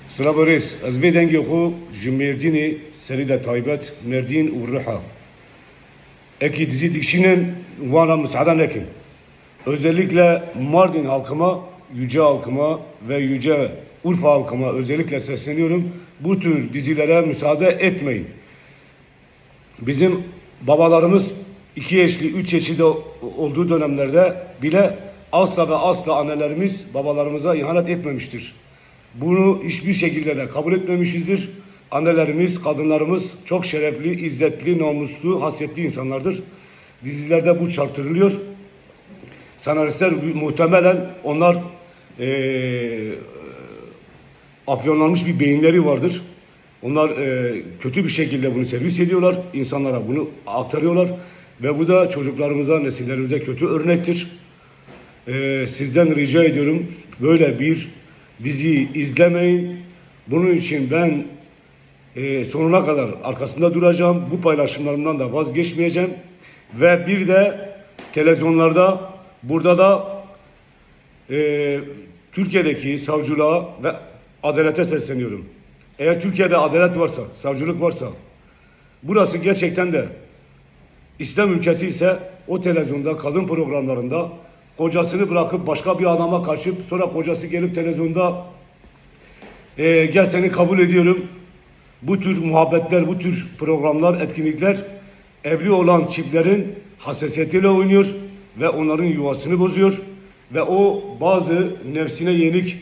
Sıra Boris. Ez vê dengê xwe ji Mêrdînê serî de taybet Mêrdîn û Riha. Ekî dizî dikişînin wana müsaade nekin. Özellikle Mardin halkıma, Yüce halkıma ve Yüce Urfa halkıma özellikle sesleniyorum. Bu tür dizilere müsaade etmeyin. Bizim babalarımız 2 eşli, 3 eşli de olduğu dönemlerde bile asla ve asla annelerimiz babalarımıza ihanet etmemiştir. Bunu hiçbir şekilde de kabul etmemişizdir. Annelerimiz, kadınlarımız çok şerefli, izzetli, namuslu, hasiyetli insanlardır. Dizilerde bu çarptırılıyor. Senaristler muhtemelen onlar afyonlanmış bir beyinleri vardır. Onlar kötü bir şekilde bunu servis ediyorlar. İnsanlara bunu aktarıyorlar. Ve bu da çocuklarımıza, nesillerimize kötü örnektir. Sizden rica ediyorum, böyle bir diziyi izlemeyin. Bunun için ben sonuna kadar arkasında duracağım. Bu paylaşımlarımdan da vazgeçmeyeceğim. Ve bir de televizyonlarda, burada da Türkiye'deki savcılığa ve adalete sesleniyorum. Eğer Türkiye'de adalet varsa, savcılık varsa, burası gerçekten de İslam ülkesi ise o televizyonda, kadın programlarında kocasını bırakıp başka bir adama kaçıp sonra kocası gelip televizyonda gel seni kabul ediyorum. Bu tür muhabbetler, bu tür programlar, etkinlikler evli olan çiftlerin hassasiyetiyle oynuyor ve onların yuvasını bozuyor. Ve o bazı nefsine yenik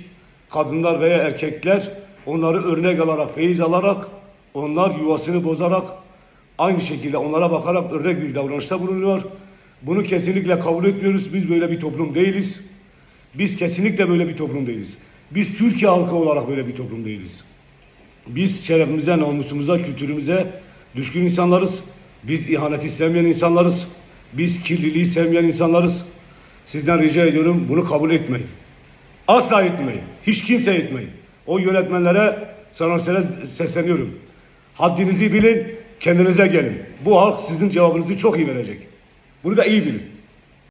kadınlar veya erkekler onları örnek alarak, feyiz alarak, onlar yuvasını bozarak aynı şekilde onlara bakarak örnek bir davranışta bulunuyor. Bunu kesinlikle kabul etmiyoruz. Biz böyle bir toplum değiliz. Biz kesinlikle böyle bir toplum değiliz. Biz Türkiye halkı olarak böyle bir toplum değiliz. Biz şerefimize, namusumuza, kültürümüze düşkün insanlarız. Biz ihanet istemeyen insanlarız. Biz kirliliği sevmeyen insanlarız. Sizden rica ediyorum, bunu kabul etmeyin. Asla etmeyin. Hiç kimse etmeyin. O yönetmenlere, sanatçılara sesleniyorum. Haddinizi bilin, kendinize gelin. Bu halk sizin cevabınızı çok iyi verecek. Bunu da iyi bilin.